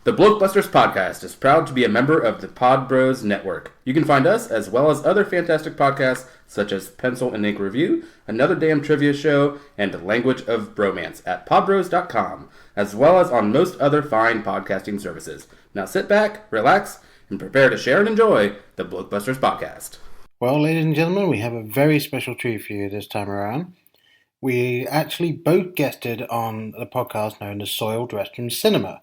The Blokebusters podcast is proud to be a member of the Pod Bros Network. You can find us, as well as other fantastic podcasts, such as Pencil and Ink Review, Another Damn Trivia Show, and Language of Bromance at podbros.com, as well as on most other fine podcasting services. Now sit back, relax, and prepare to share and enjoy the Blokebusters podcast. Well, ladies and gentlemen, we have a very special treat for you this time around. We actually both guested on the podcast known as Soiled Restroom Cinema,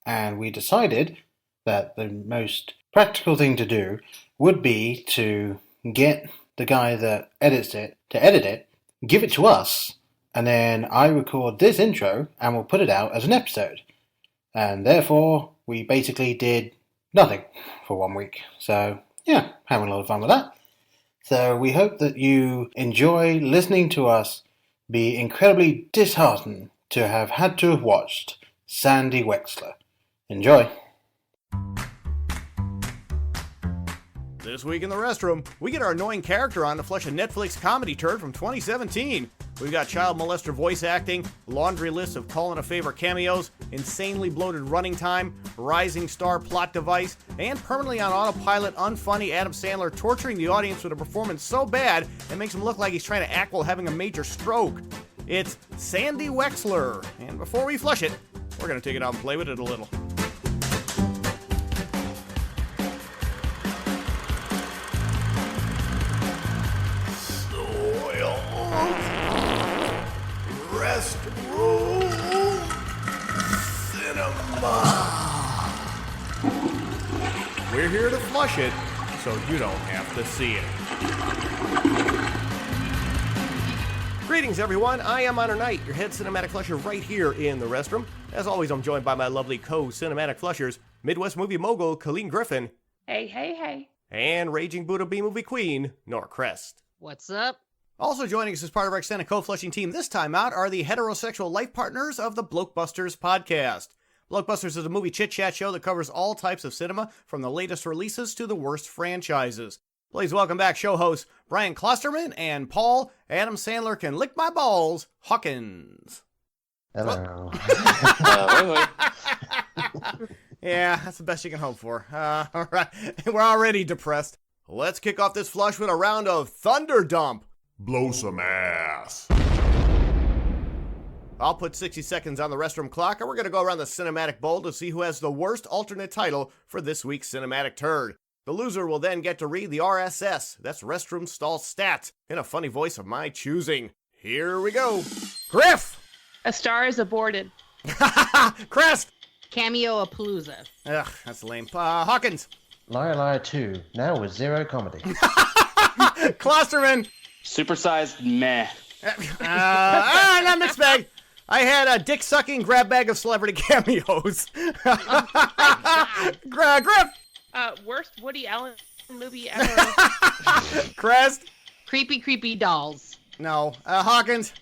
and we decided that the most practical thing to do would be to get the guy that edits it to edit it, give it to us, and then I record this intro and we'll put it out as an episode. And therefore, we basically did nothing for 1 week. So, yeah, having a lot of fun with that. So we hope that you enjoy listening to us be incredibly disheartened to have had to have watched Sandy Wexler. Enjoy. This week in the restroom, we get our annoying character on to flush a Netflix comedy turd from 2017. We've got child molester voice acting, laundry list of call in a favor cameos, insanely bloated running time, rising star plot device, and permanently on autopilot unfunny Adam Sandler torturing the audience with a performance so bad it makes him look like he's trying to act while having a major stroke. It's Sandy Wexler, and before we flush it, we're going to take it out and play with it a little. Restroom Cinema. We're here to flush it, so you don't have to see it. Greetings, everyone. I am Honor Knight, your head cinematic flusher right here in the restroom. As always, I'm joined by my lovely co-cinematic flushers, Midwest movie mogul Colleen Griffin. Hey, hey, hey. And Raging Buddha B-movie queen, Nora Crest. What's up? Also joining us as part of our extended co-flushing team this time out are the heterosexual life partners of the Blokebusters podcast. Blokebusters is a movie chit-chat show that covers all types of cinema, from the latest releases to the worst franchises. Please welcome back show hosts Brian Klosterman and Paul Adam Sandler Can Lick My Balls Hawkins. Hello. Yeah, that's the best you can hope for. All right, we're already depressed. Let's kick off this flush with a round of Thunder Dump. Blow some ass. I'll put 60 seconds on the restroom clock, and we're going to go around the cinematic bowl to see who has the worst alternate title for this week's cinematic turd. The loser will then get to read the RSS, that's Restroom Stall Stats, in a funny voice of my choosing. Here we go. Griff! A Star is Aborted. Crest! Cameo-a-palooza. Ugh, that's lame. Hawkins! Liar Liar 2, now with zero comedy. Klosterman! Supersized meh. Not mixed bag. I had a dick-sucking grab bag of celebrity cameos. Griff! Worst Woody Allen movie ever. Crest? Creepy, creepy dolls. No. Hawkins?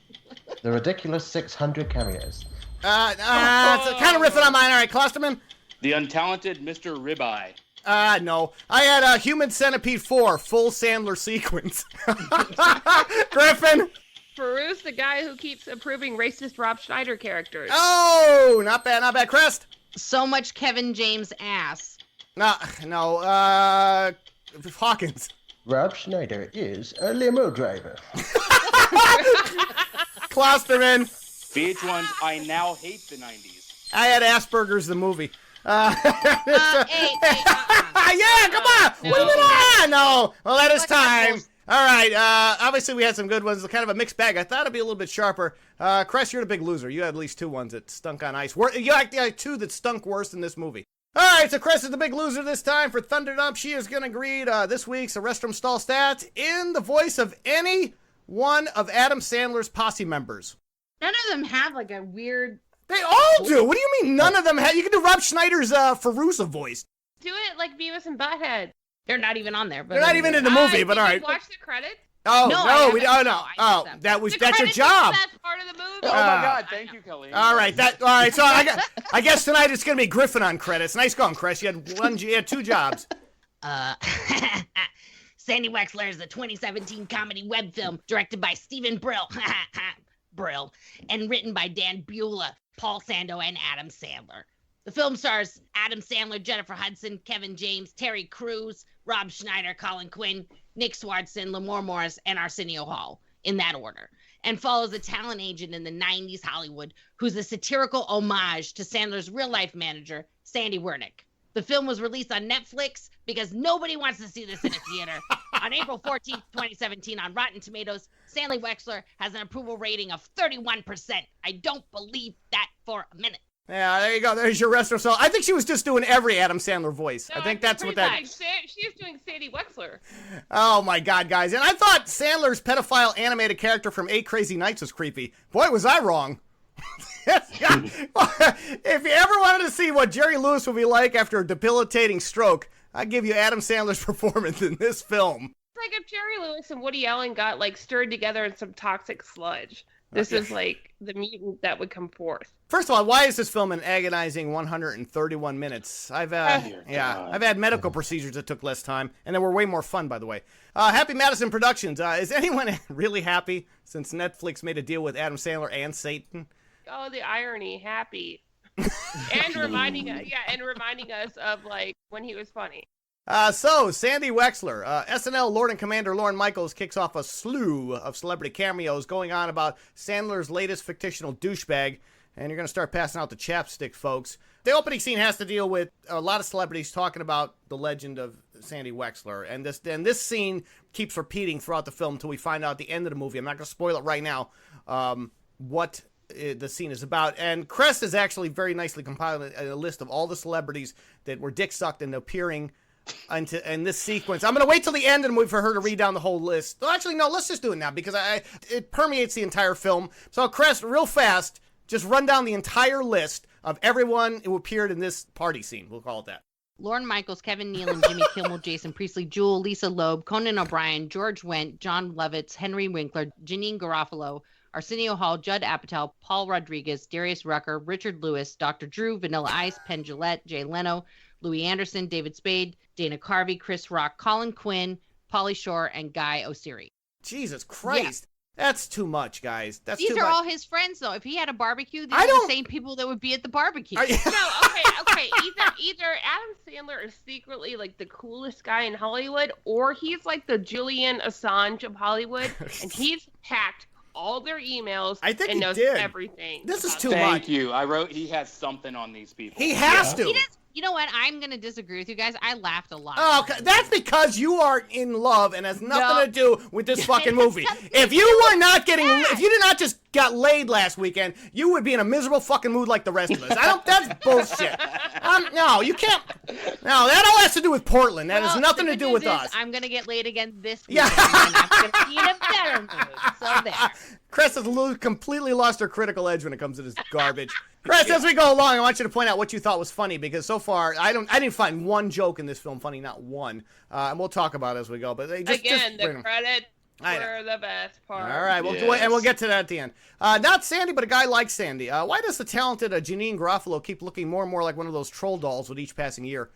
The ridiculous 600 cameos. It's kind of riffing on mine. All right, Klosterman? The untalented Mr. Ribeye. No. I had a Human Centipede 4 full Sandler sequence. Griffin? Farouz, the guy who keeps approving racist Rob Schneider characters. Oh, not bad, not bad. Crest? So much Kevin James ass. No. Hawkins? Rob Schneider is a limo driver. Klosterman? VH1's I Now Hate the 90s. I had Asperger's the movie. Hey, yeah, come on! No. What do you mean? No! Well, that is time. Fuck All right, obviously we had some good ones, kind of a mixed bag. I thought it'd be a little bit sharper. Crest, you're the big loser. You had at least two ones that stunk on ice. You had two that stunk worse than this movie. All right, so Crest is the big loser this time for Thunder Dump. She is going to read this week's Restroom Stall Stats in the voice of any one of Adam Sandler's posse members. None of them have like a weird... They all do! What do you mean none of them have? You can do Rob Schneider's Farousa voice. Do it like Beavis and Butthead. They're not even on there. But They're not even in the movie, but all right. Did you watch the credits? Oh, No, no, I we haven't. no. No, I Oh, missed them. that's The your credits job. is the best part of the movie. Oh my god, thank you, Kelly. All right, so I guess tonight it's going to be Griffin on credits. Nice going, Chris. You had two jobs. Sandy Wexler is a 2017 comedy web film directed by Stephen Brill. Brill. And written by Dan Beulah, Paul Sando, and Adam Sandler. The film stars Adam Sandler, Jennifer Hudson, Kevin James, Terry Crews, Rob Schneider, Colin Quinn, Nick Swardson, Lamore Morris, and Arsenio Hall, in that order, and follows a talent agent in the 90s Hollywood who's a satirical homage to Sandler's real-life manager, Sandy Wexler. The film was released on Netflix because nobody wants to see this in a theater. On April 14th, 2017, on Rotten Tomatoes, Sandy Wexler has an approval rating of 31%. I don't believe that for a minute. Yeah, there you go. There's your rest of I think she was just doing every Adam Sandler voice. No, I think that's what that... She's doing Sandy Wexler. Oh, my God, guys. And I thought Sandler's pedophile animated character from 8 Crazy Nights was creepy. Boy, was I wrong. If you ever wanted to see what Jerry Lewis would be like after a debilitating stroke, I'd give you Adam Sandler's performance in this film. It's like if Jerry Lewis and Woody Allen got like stirred together in some toxic sludge. This is like the mutant that would come forth. First of all, why is this film an agonizing 131 minutes? I've had medical procedures that took less time, and they were way more fun, by the way. Happy Madison Productions. Is anyone really happy since Netflix made a deal with Adam Sandler and Satan? Oh, the irony, happy. and reminding us of like when he was funny. So, Sandy Wexler, SNL Lord and Commander Lorne Michaels kicks off a slew of celebrity cameos going on about Sandler's latest fictional douchebag, and you're going to start passing out the chapstick, folks. The opening scene has to deal with a lot of celebrities talking about the legend of Sandy Wexler, and this scene keeps repeating throughout the film until we find out at the end of the movie. I'm not going to spoil it right now, what the scene is about. And Crest has actually very nicely compiled a list of all the celebrities that were dick sucked and appearing in this sequence. I'm going to wait till the end and wait for her to read down the whole list. Well, actually, no, let's just do it now because it permeates the entire film. So, Crest, real fast, just run down the entire list of everyone who appeared in this party scene. We'll call it that. Lorne Michaels, Kevin Nealon, Jimmy Kimmel, Jason Priestley, Jewel, Lisa Loeb, Conan O'Brien, George Wendt, John Lovitz, Henry Winkler, Janine Garofalo, Arsenio Hall, Judd Apatow, Paul Rodriguez, Darius Rucker, Richard Lewis, Dr. Drew, Vanilla Ice, Penn Jillette, Jay Leno, Louis Anderson, David Spade, Dana Carvey, Chris Rock, Colin Quinn, Pauly Shore, and Guy Oseary. Jesus Christ. Yeah. That's too much, guys. These are all his friends, though. If he had a barbecue, these are the same people that would be at the barbecue. No, okay. Either Adam Sandler is secretly like the coolest guy in Hollywood, or he's like the Julian Assange of Hollywood, and he's hacked all their emails and knows everything. This is too much. Thank you. I wrote he has something on these people. He has to. You know what? I'm going to disagree with you guys. I laughed a lot. Oh, okay. That's because you are in love and has nothing to do with this fucking movie. If you were not getting, if you did not just got laid last weekend, you would be in a miserable fucking mood like the rest of us. That's bullshit. No, you can't. No, that all has to do with Portland. That has nothing to do with us. I'm going to get laid again this weekend. And I'm going to be in a better mood. So there. Chris has completely lost her critical edge when it comes to this garbage. Chris, as we go along, I want you to point out what you thought was funny, because so far I didn't find one joke in this film funny, not one. And we'll talk about it as we go. But the credits were the best part. All right, we'll get to that at the end. Not Sandy, but a guy like Sandy. Why does the talented Janine Garofalo keep looking more and more like one of those troll dolls with each passing year?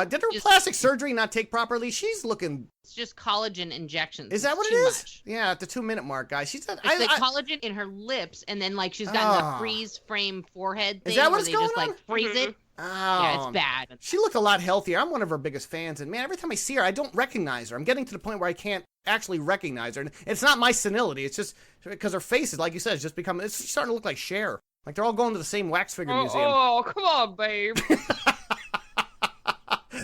Did her plastic surgery not take properly? She's looking... It's just collagen injections. Is that what it is? Much. Yeah, at the 2-minute mark, guys. She's the collagen in her lips, and then like she's got the freeze frame forehead thing. Is that what's going on? They just like freeze it. Oh, yeah, it's bad. She looked a lot healthier. I'm one of her biggest fans, and man, every time I see her, I don't recognize her. I'm getting to the point where I can't actually recognize her. And it's not my senility. It's just because her face is, like you said, it's starting to look like Cher. Like they're all going to the same wax figure museum. Oh, come on, babe.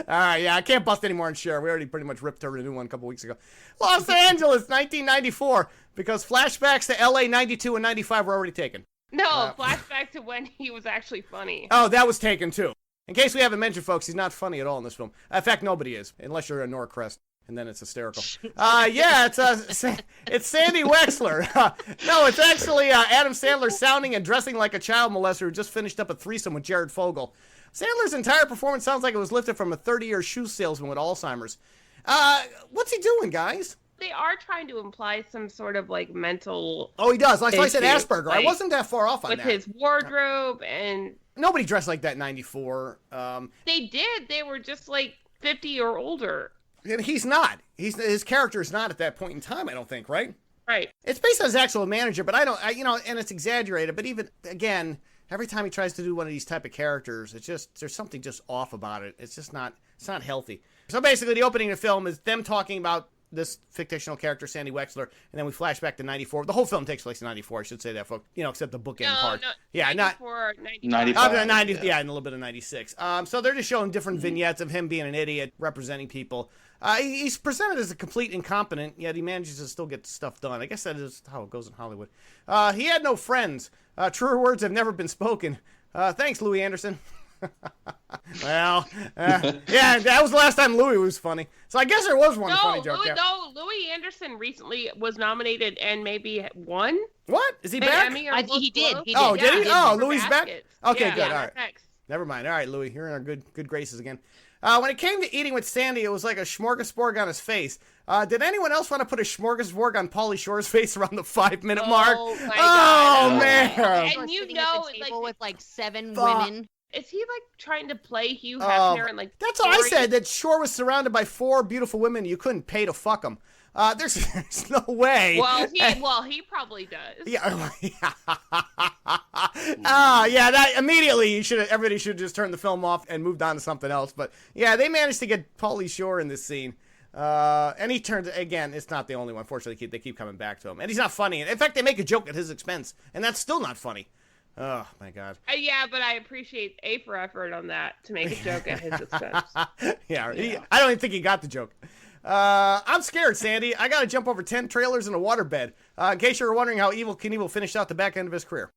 All right, yeah, I can't bust any more on Cher. We already pretty much ripped her a new one a couple weeks ago. Los Angeles, 1994, because flashbacks to LA 92 and 95 were already taken. No, flashback to when he was actually funny. Oh, that was taken too. In case we haven't mentioned, folks, he's not funny at all in this film. In fact, nobody is, unless you're a Nora Crest, and then it's hysterical. It's Sandy Wexler. No, it's actually Adam Sandler sounding and dressing like a child molester who just finished up a threesome with Jared Fogle. Sandler's entire performance sounds like it was lifted from a 30-year shoe salesman with Alzheimer's. What's he doing, guys? They are trying to imply some sort of like mental... Oh, he does. Like I said, Asperger. Like, I wasn't that far off on that. With his wardrobe and... Nobody dressed like that in 94. They did. They were just like 50 or older. He's not. His character is not at that point in time, I don't think, right? Right. It's based on his actual manager, but and it's exaggerated, but even, again... every time he tries to do one of these type of characters, there's something just off about it. It's not healthy. So basically, the opening of the film is them talking about this fictional character, Sandy Wexler, and then we flash back to 94. The whole film takes place in 94, I should say that, folks. Except the bookend part. No, yeah, 94, 95. 90, yeah, and a little bit of 96. So they're just showing different vignettes of him being an idiot, representing people. He's presented as a complete incompetent, yet he manages to still get stuff done. I guess that is how it goes in Hollywood. He had no friends. Truer words have never been spoken. Thanks, Louis Anderson. Well, yeah, that was the last time Louis was funny. So I guess there was one funny joke. Louis Anderson recently was nominated and maybe won. What? Is he back? He did. He did. Oh, did he? Yeah, Oh, Louis back? Okay, good. All right. Thanks. Never mind. All right, Louis, you're in our good graces again. When it came to eating with Sandy, it was like a smorgasbord on his face. Did anyone else want to put a smorgasbord on Pauly Shore's face around the 5-minute mark? My God. God. Man. And you Sitting know, at the table with like 7 Fuck. women. is he like trying to play Hugh Hefner and like? That's what I said, that Shore was surrounded by 4 beautiful women you couldn't pay to fuck them. There's no way. Well, he probably does. Yeah. That immediately everybody should just turn the film off and moved on to something else. But yeah, they managed to get Pauly Shore in this scene. And he turns, again, it's not the only one. Fortunately, they keep coming back to him. And he's not funny. In fact, they make a joke at his expense. And that's still not funny. Oh, my God. Yeah, but I appreciate A for effort on that to make a joke at his expense. Yeah. I don't even think he got the joke. I'm scared, Sandy. I got to jump over 10 trailers in a waterbed. In case you were wondering how Evel Knievel finished out the back end of his career.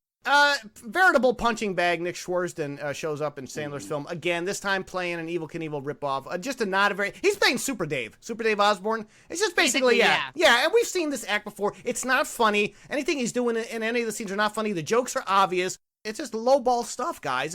Veritable punching bag. Nick Swardston shows up in Sandler's film again. This time playing an Evel Knievel ripoff. Just a not a very. He's playing Super Dave Osborne. It's just basically yeah. And we've seen this act before. It's not funny. Anything he's doing in any of the scenes are not funny. The jokes are obvious. It's just lowball stuff, guys.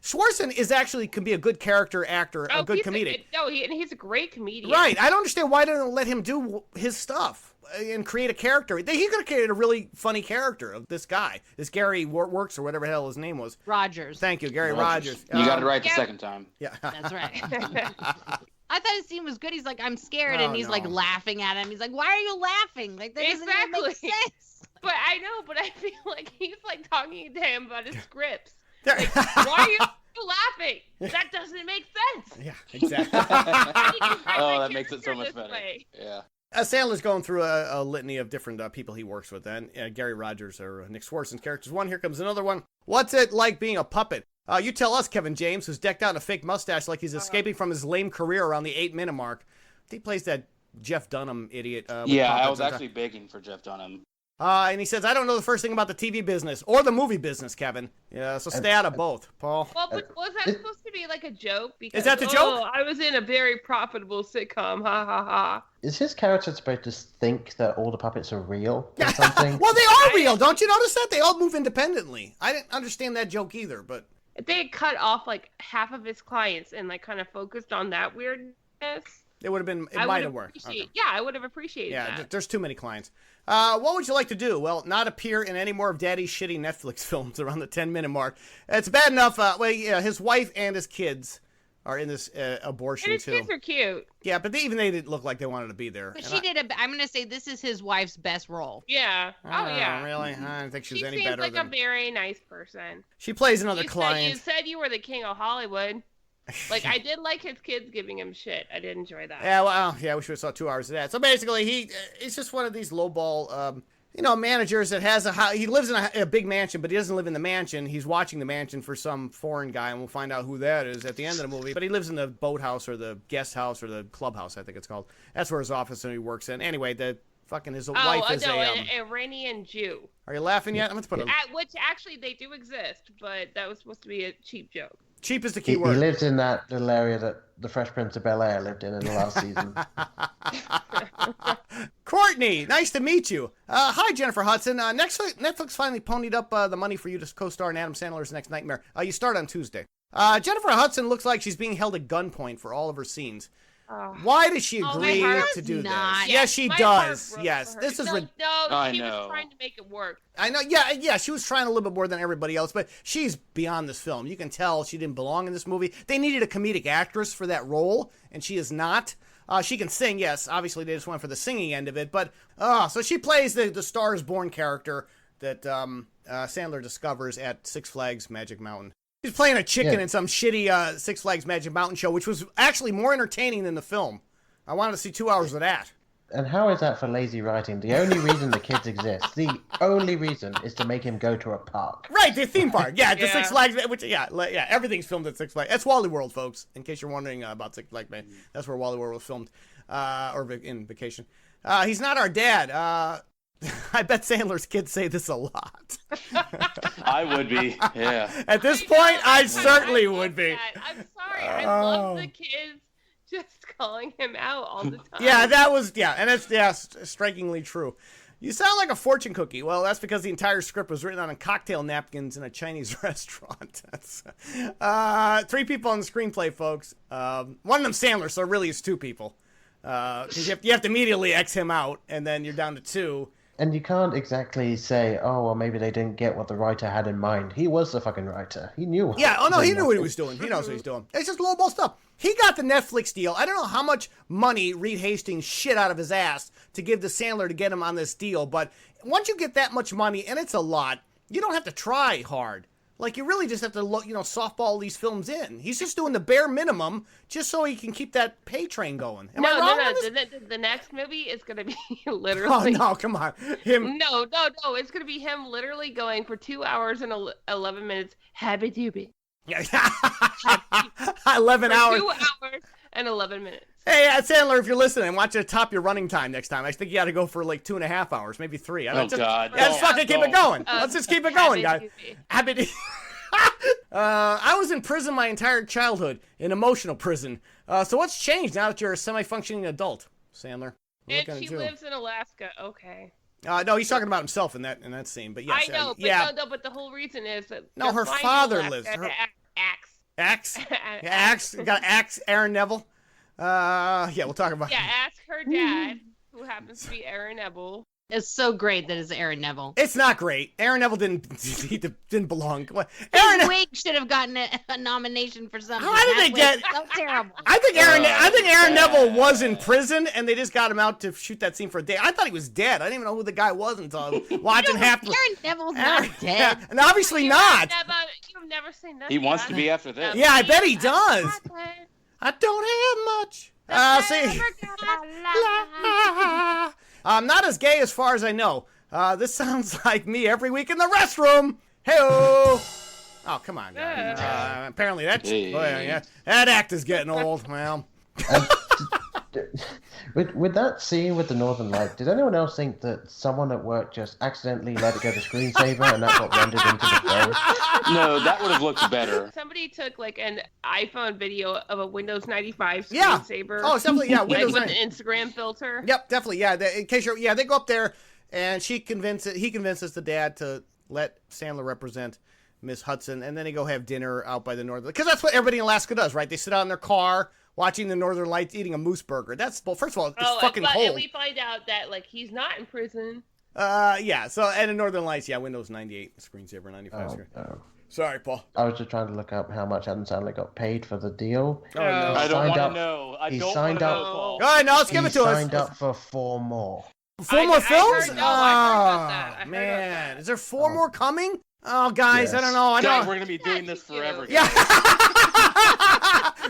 Swardston can be a good character actor, a good comedic. He's a great comedian. Right. I don't understand why they don't let him do his stuff and create a character. He could have created a really funny character of this guy, this Gary Works or whatever the hell his name was. Rogers. Thank you, Gary Rogers. You got it right the second time. Yeah. That's right. I thought his scene was good. He's like, I'm scared, and he's like laughing at him. He's like, why are you laughing? Like that doesn't even make sense. But I feel like he's like talking to him about his scripts. Like, why are you laughing? That doesn't make sense. Yeah, exactly. That makes it so much better. Yeah. Sandler's going through a litany of different people he works with, and Gary Rogers or Nick Swardston's characters. One, here comes another one. What's it like being a puppet? You tell us, Kevin James, who's decked out in a fake mustache like he's escaping from his lame career around the 8-minute mark. He plays that Jeff Dunham idiot. I was actually begging for Jeff Dunham. And he says, I don't know the first thing about the TV business or the movie business, Kevin. Yeah, so stay out of both, Paul. Well, but was that supposed to be like a joke? Because, is that the joke? I was in a very profitable sitcom. Ha ha ha. Is his character supposed to think that all the puppets are real or something? Well, they are real. Don't you notice that? They all move independently. I didn't understand that joke either, but... If they had cut off like half of his clients and like kind of focused on that weirdness... It would have been. It might have worked. Okay. Yeah, I would have appreciated that. Yeah, there's too many clients. What would you like to do? Well, not appear in any more of Daddy's shitty Netflix films around the 10-minute mark. It's bad enough. His wife and his kids are in this abortion and his too. Kids are cute. Yeah, but they didn't look like they wanted to be there. But she did I'm gonna say this is his wife's best role. Yeah. Yeah. Really? I don't think she was any seems better. Like a very nice person. She plays another client. You said you were the king of Hollywood. Like, I did like his kids giving him shit. I did enjoy that. Yeah, well, yeah, we should have saw 2 hours of that. So basically, he's just one of these lowball, managers that has he lives in a big mansion, but he doesn't live in the mansion. He's watching the mansion for some foreign guy, and we'll find out who that is at the end of the movie. But he lives in the boathouse or the guest house or the clubhouse, I think it's called. That's where his office and he works in. Anyway, his wife is an Iranian Jew. Are you laughing yet? I'm going to put which actually they do exist, but that was supposed to be a cheap joke. Cheap is the key word. He lived in that little area that the Fresh Prince of Bel-Air lived in the last season. Courtney, nice to meet you. Hi, Jennifer Hudson. Netflix finally ponied up the money for you to co-star in Adam Sandler's Next Nightmare. You start on Tuesday. Jennifer Hudson looks like she's being held at gunpoint for all of her scenes. Why does she agree to do this? Yes, she does. Yes, this is no. I She know. was trying to make it work. I know. Yeah. She was trying a little bit more than everybody else, but she's beyond this film. You can tell she didn't belong in this movie. They needed a comedic actress for that role, and she is not. She can sing, yes. Obviously, they just went for the singing end of it, but so she plays the Star is Born character that Sandler discovers at Six Flags Magic Mountain. He's playing a chicken in some shitty Six Flags Magic Mountain show, which was actually more entertaining than the film. I wanted to see 2 hours of that. And how is that for lazy writing? The only reason the kids exist, the only reason is to make him go to a park. Right, the theme park. Yeah, the Six Flags, which, everything's filmed at Six Flags. That's Wally World, folks, in case you're wondering about Six Flags. That's where Wally World was filmed, or in Vacation. He's not our dad. I bet Sandler's kids say this a lot. I would be, yeah. At this point, I certainly would be. I'm sorry, I love the kids just calling him out all the time. Yeah, and that's strikingly true. You sound like a fortune cookie. Well, that's because the entire script was written on cocktail napkins in a Chinese restaurant. That's 3 people on the screenplay, folks. One of them Sandler, so really it's 2 people. 'Cause you have to immediately X him out, and then you're down to 2. And you can't exactly say, oh, well, maybe they didn't get what the writer had in mind. He was the fucking writer. He knew. Yeah, he knew what he was doing. He knows what he's doing. It's just lowball stuff. He got the Netflix deal. I don't know how much money Reed Hastings shit out of his ass to give to Sandler to get him on this deal, but once you get that much money, and it's a lot, you don't have to try hard. Like, you really just have to, softball these films in. He's just doing the bare minimum just so he can keep that pay train going. Am I wrong on this? The next movie is going to be literally... Oh, no, come on. Him... No. It's going to be him literally going for 2 hours and 11 minutes. Habby doobie. Yeah. 11 hours. 2 hours and 11 minutes. Hey, Sandler, if you're listening, I want you to top your running time next time. I think you got to go for like 2.5 hours, maybe 3. God. Let's fucking keep it going. Let's just keep it going, guys. I was in prison my entire childhood, in emotional prison. So what's changed now that you're a semi-functioning adult, Sandler? And she lives in Alaska. Okay. No, he's talking about himself in that scene. But yes, I know. But but the whole reason is that her father lives. Axe. Got Axe. Aaron Neville. We'll talk about. Yeah, ask her dad, who happens to be Aaron Neville. It's so great that it's Aaron Neville. It's not great. Aaron Neville didn't belong. Aaron Wig should have gotten a nomination for something. How did they get? So terrible. I think Aaron Neville was in prison, and they just got him out to shoot that scene for a day. I thought he was dead. I didn't even know who the guy was until watching half. Aaron Neville's not dead. Yeah, and obviously not. You've never seen that. He wants to be after this. Yeah, I bet he does. I don't have much. Not as gay as far as I know. This sounds like me every week in the restroom. Hey-oh. Oh, come on, guys. Apparently that act is getting old. Well. With that scene with the Northern Light, did anyone else think that someone at work just accidentally let it go to screensaver and that got rendered into the film? No, that would have looked better. Somebody took like an iPhone video of a Windows 95 screensaver. Oh, definitely, yeah. Windows with an Instagram filter. Yep, definitely, yeah. In case they go up there and he convinces the dad to let Sandler represent Miss Hudson, and then they go have dinner out by the Northern, because that's what everybody in Alaska does, right? They sit out in their car watching the Northern Lights, eating a moose burger. That's, well, first of all, it's fucking cold. And we find out that like he's not in prison. So and in Northern Lights, Windows 98 screensaver, 95 screen. Oh. Sorry, Paul. I was just trying to look up how much Adam Sandler got paid for the deal. Oh, no. I don't want to know. He signed up. All right, now let's give it to us. He signed up for 4 more. 4 more films? I heard about that. Man. Is there 4 more coming? Oh, guys, yes. I don't know. We're going to be doing this forever. Yeah.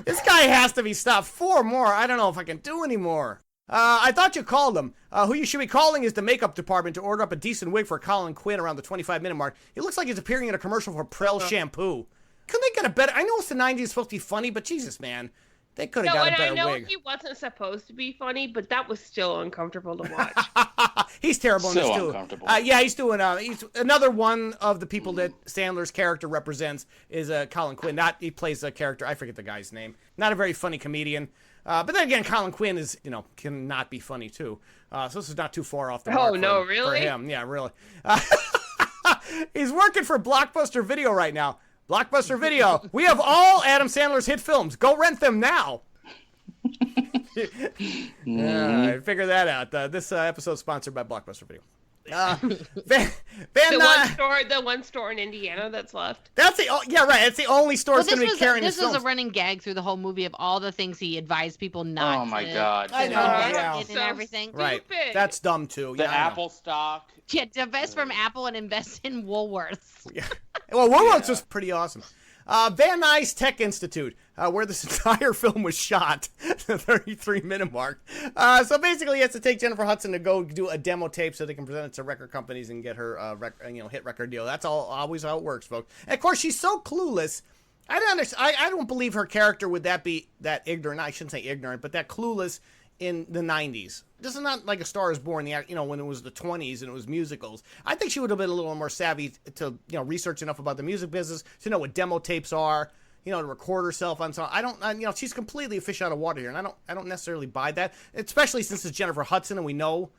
This guy has to be stopped. 4 more. I don't know if I can do any more. I thought you called him. Who you should be calling is the makeup department to order up a decent wig for Colin Quinn around the 25-minute mark. He looks like he's appearing in a commercial for Prel shampoo. Couldn't they get a better... I know it's the 90s, it's supposed to be funny, but Jesus, man. They could have got a better wig. I know he wasn't supposed to be funny, but that was still uncomfortable to watch. He's terrible in this, too. Uncomfortable. He's doing... he's another one of the people that Sandler's character represents is Colin Quinn. He plays a character... I forget the guy's name. Not a very funny comedian. But then again, Colin Quinn is, can not be funny, too. So this is not too far off the mark for him. Yeah, really. He's working for Blockbuster Video right now. Blockbuster Video. We have all Adam Sandler's hit films. Go rent them now. Figure that out. This episode is sponsored by Blockbuster Video. The one store in Indiana that's left. That's right. It's the only store that's going to be carrying this his films. was a running gag through the whole movie of all the things he advised people not. Oh my God! I know. And everything. Right. That's dumb too. The Apple stock. Yeah, divest from Apple and invest in Woolworths. Yeah. Well, Woolworths was pretty awesome. Van Nuys Tech Institute, where this entire film was shot, the 33-minute mark. So basically, he has to take Jennifer Hudson to go do a demo tape so they can present it to record companies and get her hit record deal. That's always how it works, folks. And of course, she's so clueless. I don't understand. I don't believe her character would be that ignorant. I shouldn't say ignorant, but that clueless in the 90s. This is not like A Star is Born, when it was the 20s and it was musicals. I think she would have been a little more savvy to, research enough about the music business to know what demo tapes are, to record herself on something. She's completely a fish out of water here, and I don't necessarily buy that, especially since it's Jennifer Hudson, and we know,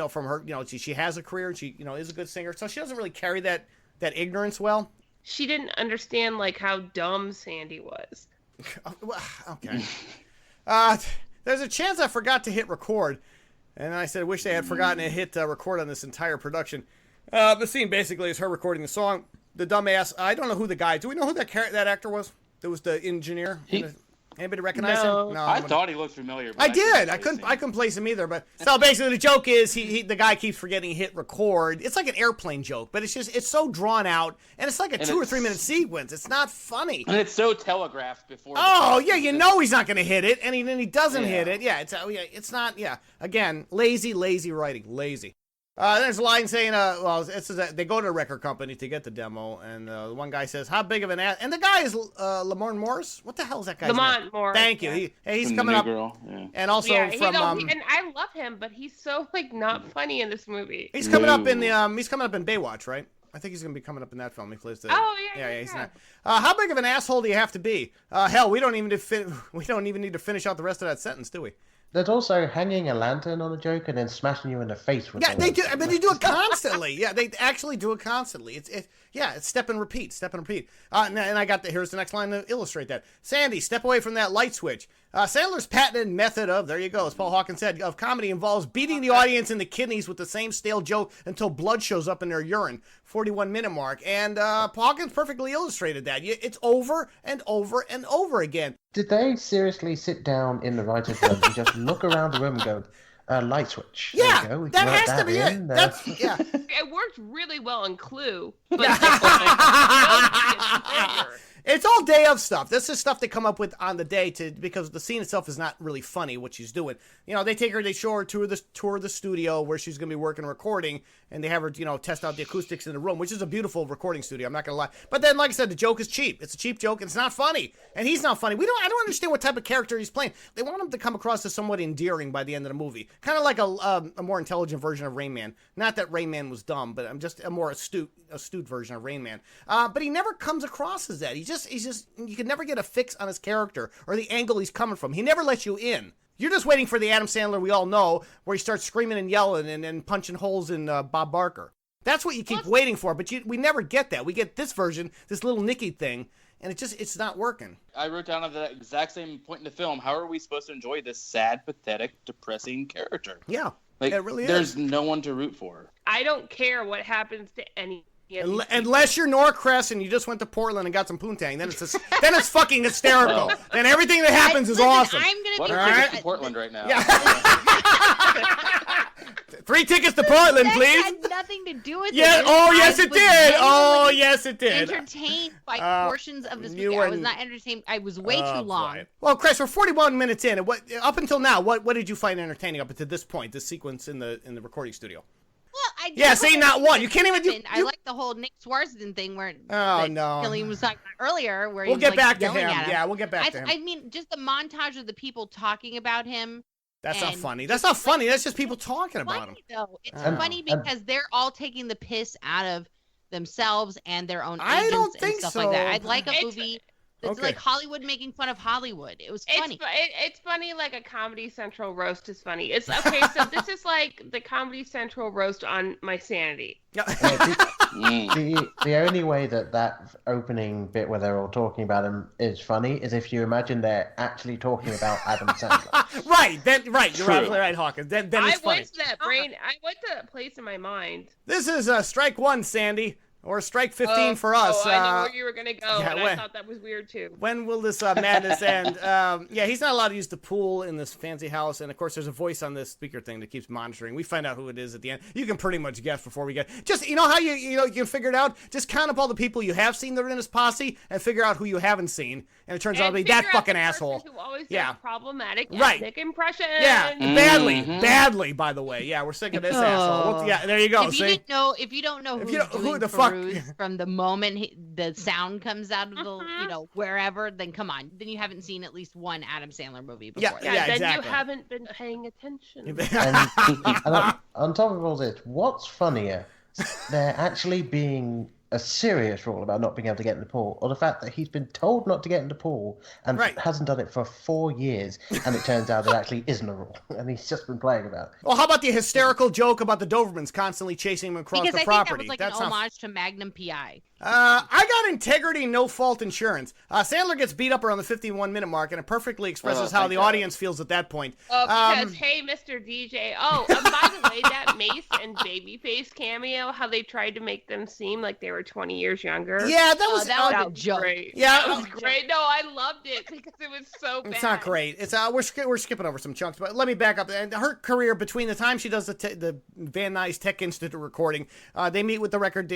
from her, she has a career, and she, is a good singer, so she doesn't really carry that ignorance well. She didn't understand, how dumb Sandy was. Okay. There's a chance I forgot to hit record. And I said, I wish they had forgotten to hit record on this entire production. The scene basically is her recording the song. The dumbass, I don't know who the guy, do we know who that actor was? That was the engineer? Anybody recognize him? No. I thought he looked familiar. I did. I couldn't place him either. But so basically, the joke is the guy keeps forgetting to hit record. It's like an airplane joke, but it's so drawn out, and it's like a 2 or 3 minute sequence. It's not funny, and it's so telegraphed before. Oh yeah, he's not going to hit it, and then he doesn't hit it. Yeah, it's not. Yeah, again, lazy writing, lazy. There's a line saying, they go to a record company to get the demo, and the one guy says, "How big of an ass?" And the guy is Lamorne Morris. What the hell is that guy's name? Lamont Morris. Thank you. Yeah. He's coming up, girl. Yeah. and also from. And I love him, but he's so not funny in this movie. He's coming up in he's coming up in Baywatch, right? I think he's going to be coming up in that film. He plays the. Yeah. He's not. How big of an asshole do you have to be? Hell, we don't even need to finish out the rest of that sentence, do we? There's also hanging a lantern on a joke and then smashing you in the face with it. Yeah, they do. I mean, they do it constantly. Yeah, they actually do it constantly. It's step and repeat. And I got here's the next line to illustrate that. Sandy, step away from that light switch. Sandler's patented method of, there you go, as Paul Hawkins said, of comedy involves beating the audience in the kidneys with the same stale joke until blood shows up in their urine. 41-minute mark. And Paul Hawkins perfectly illustrated that. It's over and over and over again. Did they seriously sit down in the writer's room and just look around the room and go, light switch? Yeah, there we go. that has to be it. Yeah. It worked really well in Clue, but it's all day of stuff. This is stuff they come up with on the day because the scene itself is not really funny what she's doing. They show her tour the studio where she's going to be working recording, and they have her, test out the acoustics in the room, which is a beautiful recording studio. I'm not going to lie. But then, like I said, the joke is cheap. It's a cheap joke, and it's not funny. And he's not funny. I don't understand what type of character he's playing. They want him to come across as somewhat endearing by the end of the movie. Kind of like a more intelligent version of Rain Man. Not that Rain Man was dumb, but I'm just a more astute version of Rain Man. But he never comes across as that. He's just you can never get a fix on his character or the angle he's coming from. He never lets you in. You're just waiting for the Adam Sandler we all know, where he starts screaming and yelling and punching holes in Bob Barker. That's what you keep waiting for, but we never get that. We get this version, this little Nicky thing, and it's not working. I wrote down at the exact same point in the film, how are we supposed to enjoy this sad, pathetic, depressing character? Yeah, it really there's is. No one to root for. I don't care what happens to any. Unless you're Norcrest and you just went to Portland and got some poontang, then it's fucking hysterical. Then everything that happens is awesome. I'm gonna be right? to Portland right now. Yeah. 3 tickets to Portland, please. That had nothing to do with it. Yes, it did. Oh, yes, it did. Entertained by portions of this movie. I was not entertained. I was way too long. Boy. Well, Chris, we're 41 minutes in. Up until now, what did you find entertaining up until this point? This sequence in the recording studio. Well, say not one. You can't even do. I like the whole Nick Swartzen thing where. Killian was talking about earlier, where we'll get back to him. Yeah, we'll get back to him. I mean, just the montage of the people talking about him. That's not funny. That's not funny. That's just people talking about him. Though it's funny because they're all taking the piss out of themselves and their own agents and stuff like that. I'd like a movie It's like Hollywood making fun of Hollywood. It was funny. It's funny, like a Comedy Central roast is funny. It's okay. So this is like the Comedy Central roast on my sanity. The only way that opening bit where they're all talking about him is funny is if you imagine they're actually talking about Adam Sandler. Right. You're absolutely right, Hawkins. Then it's funny. I went to that place in my mind. This is strike 1, Sandy. Or strike 15 for us. I know where you were going to go, and I thought that was weird, too. When will this madness end? He's not allowed to use the pool in this fancy house, and of course there's a voice on this speaker thing that keeps monitoring. We find out who it is at the end. You can pretty much guess before we get... Just, you know how you can figure it out? Just count up all the people you have seen that are in his posse, and figure out who you haven't seen. And it turns out to be that fucking asshole. Who always does problematic right. ethnic impression. Yeah, badly, by the way. Yeah, we're sick of this asshole. Yeah, there you go. If you don't know who the fuck from the moment the sound comes out of the wherever, then come on, then you haven't seen at least one Adam Sandler movie before. Then exactly. You haven't been paying attention. And on top of all this, what's funnier, there actually being a serious rule about not being able to get in the pool, or the fact that he's been told not to get in the pool and hasn't done it for 4 years, and it turns out it actually isn't a rule, and he's just been playing about it. Well, how about the hysterical joke about the Dobermans constantly chasing him across the property? Because I think that was like an homage to Magnum P.I. I got integrity, no fault insurance. Sandler gets beat up around the 51-minute mark, and it perfectly expresses how the audience feels at that point. Because, hey, Mr. DJ. Oh, by the way, that Mace and Babyface cameo, how they tried to make them seem like they were 20 years younger. Yeah, that was a joke. Great. Yeah, that was great. No, I loved it because it was so bad. It's not great. It's we're skipping over some chunks, but let me back up. And her career, between the time she does the Van Nuys Tech Institute recording, they meet with the record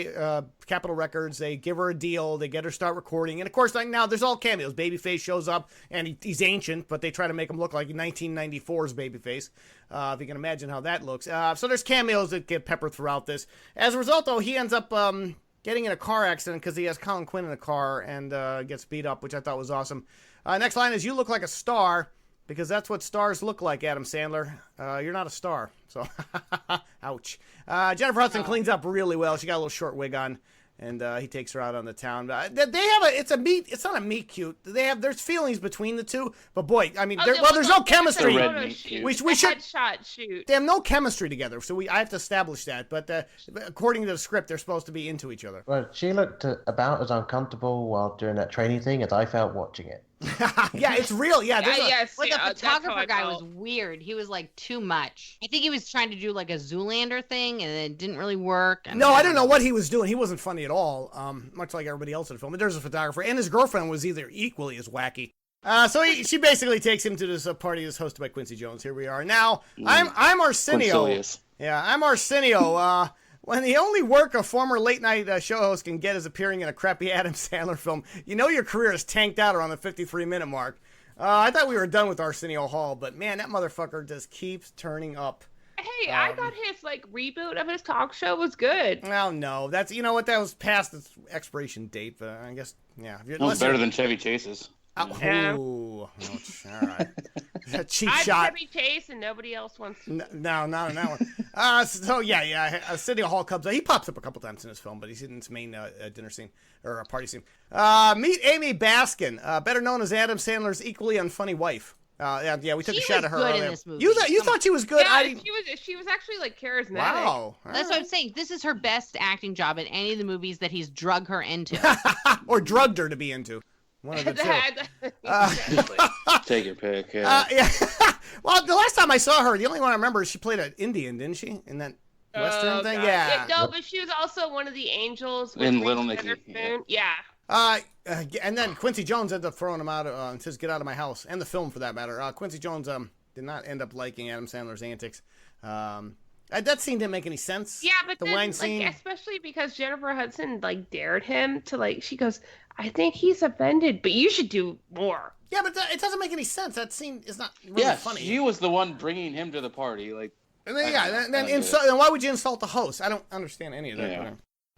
Capitol Records. They give her a deal. They get her start recording, and of course, like now, there's all cameos. Babyface shows up, and he's ancient, but they try to make him look like 1994's Babyface. If you can imagine how that looks. So there's cameos that get peppered throughout this. As a result, though, he ends up getting in a car accident because he has Colin Quinn in a car and gets beat up, which I thought was awesome. Next line is, "You look like a star," because that's what stars look like, Adam Sandler. You're not a star, so ouch. Jennifer Hudson cleans up really well. She got a little short wig on, and he takes her out on the town. They have it's not a meet cute. There's feelings between the two, but boy, I mean, there's no chemistry. We should headshot shoot. They have no chemistry together, so I have to establish that. But according to the script, they're supposed to be into each other. Well, she looked about as uncomfortable while doing that training thing as I felt watching it. Yeah, it's real. Yeah, the photographer guy was weird. He was like too much. I think he was trying to do like a Zoolander thing, and it didn't really work. No, I don't know what he was doing. He wasn't funny at all. Much like everybody else in the film. But there's a photographer, and his girlfriend was either equally as wacky. So she basically takes him to this party that's hosted by Quincy Jones. Here we are now. I'm Arsenio. Quincylius. Yeah, I'm Arsenio. When the only work a former late-night show host can get is appearing in a crappy Adam Sandler film, you know your career is tanked out around the 53-minute mark. I thought we were done with Arsenio Hall, but man, that motherfucker just keeps turning up. Hey, I thought his reboot of his talk show was good. Well, no, that was past its expiration date, but I guess It was better than Chevy Chase's. All right. Cheap shot. I'm Chevy Chase, and nobody else wants to. No, not on that one. City Hall comes. He pops up a couple times in this film, but he's in this main dinner scene or a party scene. Meet Amy Baskin, better known as Adam Sandler's equally unfunny wife. We took a shot at her earlier. In this movie. You thought she was good? Yeah, she was actually charismatic. Wow. That's what I'm saying. This is her best acting job in any of the movies that he's drug her into. Or drugged her to be into. One of the two. Take your pick. Yeah. Well, the last time I saw her, the only one I remember is she played an Indian, didn't she? In that Western thing? God. Yeah. No, but she was also one of the angels. In Little Nicky. Yeah. And then Quincy Jones ended up throwing him out and says, "Get out of my house," and the film for that matter. Quincy Jones did not end up liking Adam Sandler's antics. That scene didn't make any sense. Yeah, but the wine scene, especially because Jennifer Hudson dared him to she goes, "I think he's offended, but you should do more." Yeah, but it doesn't make any sense. That scene is not really funny. She was the one bringing him to the party, And then why would you insult the host? I don't understand any of that. Yeah.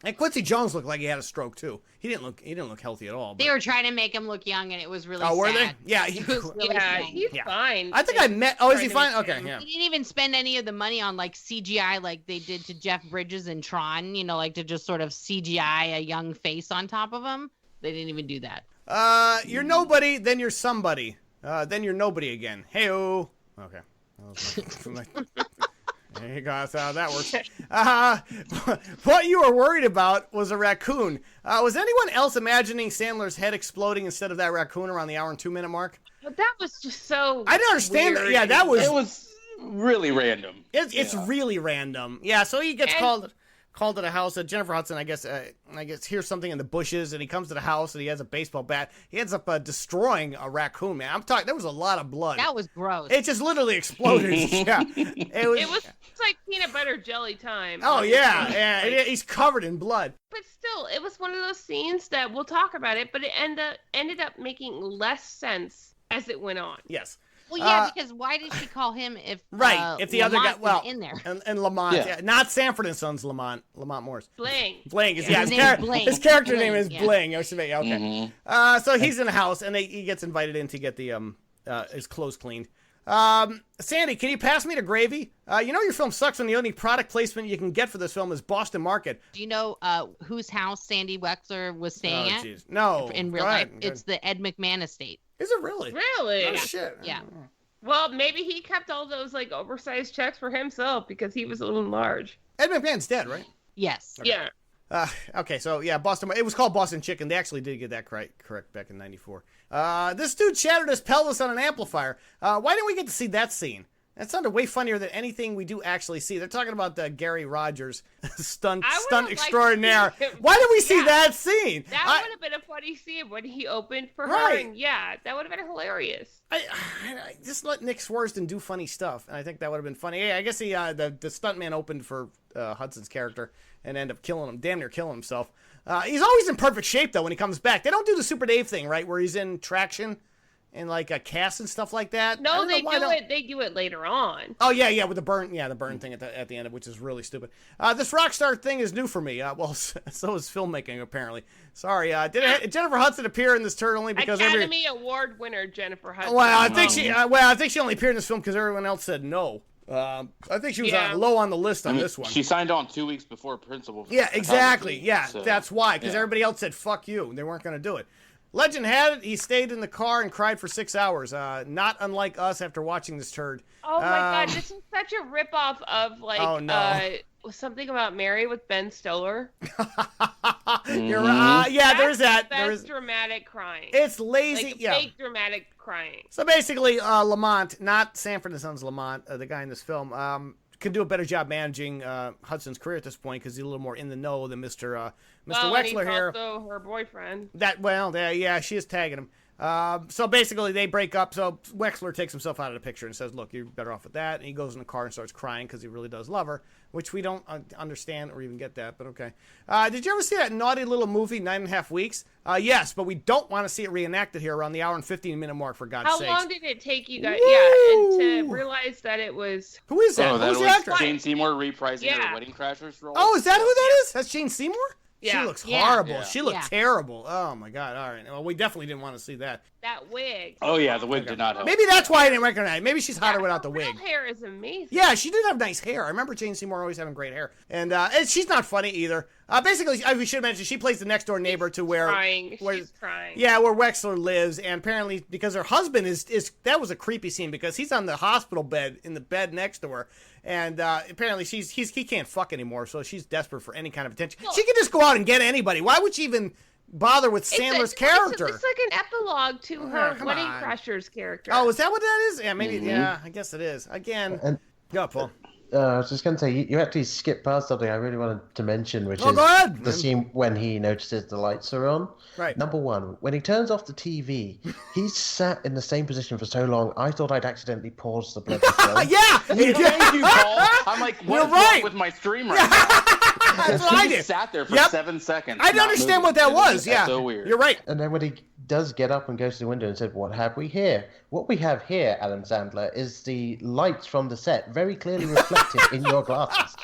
And Quincy Jones looked like he had a stroke too. He didn't look healthy at all. But... They were trying to make him look young, and it was really sad. Were they? Yeah, he was really sad. He's fine. I think I met. Oh, is he fine? Okay, yeah. They didn't even spend any of the money on CGI like they did to Jeff Bridges and Tron. To just sort of CGI a young face on top of him. They didn't even do that. You're nobody, then you're somebody. Then you're nobody again. Hey-oh. Okay. There you go. That's how that works. What you were worried about was a raccoon. Was anyone else imagining Sandler's head exploding instead of that raccoon around the hour and 2-minute mark? But that was just so. I didn't understand that. Yeah, that was. It was really random. It's really random. Yeah, so he gets called to the house. Jennifer Hudson, I guess, hears something in the bushes, and he comes to the house, and he has a baseball bat. He ends up destroying a raccoon, man. I'm talking. There was a lot of blood. That was gross. It just literally exploded. Yeah, it was like peanut butter jelly time. Oh yeah, he's covered in blood. But still, it was one of those scenes that we'll talk about it, but it ended up making less sense as it went on. Yes. Well, yeah, because why did she call him if if the other guy was in there and Lamont, not Sanford and Sons Lamont Morris. Bling is his character name is Bling. Okay. Mm-hmm. So he's in the house and he gets invited in to get the his clothes cleaned. Sandy, can you pass me the gravy? You know your film sucks when the only product placement you can get for this film is Boston Market. Do you know whose house Sandy Wexler was staying at? Geez. No. In real life, it's the Ed McMahon estate. Is it really? Really? Oh, shit. Yeah. Well, maybe he kept all those like oversized checks for himself because he was a little large. Ed McMahon's dead, right? Yes. Okay. Yeah. Okay, so yeah, Boston. It was called Boston Chicken. They actually did get that correct back in '94. This dude shattered his pelvis on an amplifier. Why didn't we get to see that scene? That sounded way funnier than anything we do actually see. They're talking about Gary Rogers, stunt extraordinaire. Why did we see that scene? That would have been a funny scene when he opened for her, and that would have been hilarious. I just let Nick Swartzen do funny stuff, and I think that would have been funny. Yeah, I guess the stuntman opened for Hudson's character and ended up damn near killing himself. He's always in perfect shape though when he comes back. They don't do the Super Dave thing, right, where he's in traction and like a cast and stuff like that. No, they do it later on. Oh yeah, with the burn thing at the end of which is really stupid. This rock star thing is new for me. Well, so is filmmaking apparently. Sorry. Did Jennifer Hudson appear in this turd only because Academy Award winner Jennifer Hudson? Well, I think she only appeared in this film because everyone else said no. I think she was low on the list on this one. She signed on 2 weeks before principal. Yeah, exactly. Yeah, so, that's why. Because everybody else said fuck you. They weren't going to do it. Legend had it, he stayed in the car and cried for 6 hours. Not unlike us after watching this turd. Oh my god, this is such a ripoff of something about Mary with Ben Stiller. You're right. There's that. That's dramatic crying. It's lazy. Fake dramatic crying. So basically, Lamont, not Sanford and Sons Lamont, the guy in this film, could do a better job managing Hudson's career at this point because he's a little more in the know than Mr. Wexler here. Also her boyfriend. She is tagging him. So basically, they break up. So Wexler takes himself out of the picture and says, "Look, you're better off with that." And he goes in the car and starts crying because he really does love her, which we don't understand or even get that. But okay. Did you ever see that naughty little movie, 9.5 Weeks? Yes, but we don't want to see it reenacted here around the hour and 15-minute mark. For God's sake. How long did it take you guys? Yeah, and to realize that it was. Who is that? Oh, Who's the actor? Jane Seymour reprising her Wedding Crashers role. Oh, is that who that is? That's Jane Seymour? Yeah. She looks horrible. Yeah. She looked terrible. Oh my god. All right. Well, we definitely didn't want to see that. That wig. Oh yeah, the wig did not help. Maybe that's why I didn't recognize it. Maybe she's hotter without the wig. Her hair is amazing. Yeah, she did have nice hair. I remember Jane Seymour always having great hair. And she's not funny either. Basically, we should mention she plays the next door neighbor to where she's crying. Yeah, where Wexler lives, and apparently because her husband is that was a creepy scene because he's on the hospital bed in the bed next to her, and apparently he can't fuck anymore, so she's desperate for any kind of attention. She can just go out and get anybody. Why would she even bother with Sandler's character? It's like an epilogue to her Wedding Crashers character. Oh, is that what that is? Yeah, maybe. Mm-hmm. Yeah, I guess it is. Again, go Paul. I was just going to say, you actually skipped past something I really wanted to mention, which is go ahead. The scene when he notices the lights are on. Right. Number one, when he turns off the TV, he's sat in the same position for so long, I thought I'd accidentally pause the bloody film. Yeah! Thank you, Paul. I'm like, what's wrong with my stream right now? That's what I did. Sat there for 7 seconds. I didn't understand what that was. Yeah. So weird. You're right. And then when he does get up and goes to the window and said, "What have we here?" What we have here, Adam Sandler, is the lights from the set very clearly reflected in your glasses.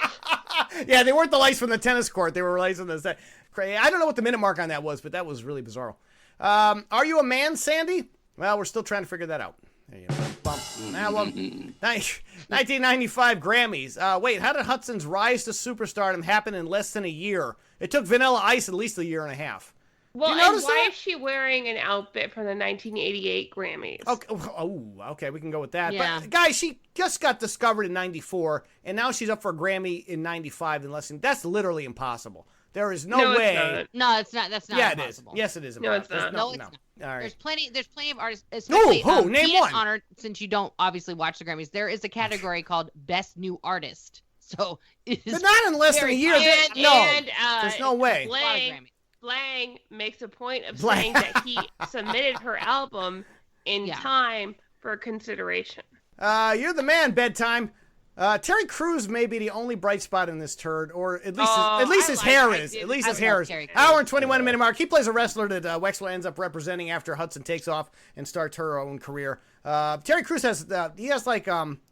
Yeah, they weren't the lights from the tennis court. They were lights from the set. I don't know what the minute mark on that was, but that was really bizarre. Are you a man, Sandy? Well, we're still trying to figure that out. There you go. Bump. 1995 Grammys. Wait, how did Hudson's rise to superstardom happen in less than a year? It took Vanilla Ice at least a year and a half. Well, you and notice why that? is she wearing an outfit from the 1988 Grammys? Okay, we can go with that. Yeah. But guys, she just got discovered in '94, and now she's up for a Grammy in '95 in less than. That's literally impossible. There is no it's way. not. No, it's not. That's not Yeah, impossible. it is. Yes, it is. No, it's impossible. not. No, it's not. All right. There's plenty of artists. Especially, Who? Name Ian one. Honor, since you don't obviously watch the Grammys, there is a category called Best New Artist. So it is But not in less than a year. There's no way. a lot of Grammys. Blang makes a point of Blang. saying that he submitted her album in Yeah. time for consideration. You're the man, bedtime. Terry Crews may be the only bright spot in this turd, or at least his hair is. At least his hair is. Terry Crews. Hour and 21 minute mark. He plays a wrestler that Wexler ends up representing after Hudson takes off and starts her own career. Terry Crews has like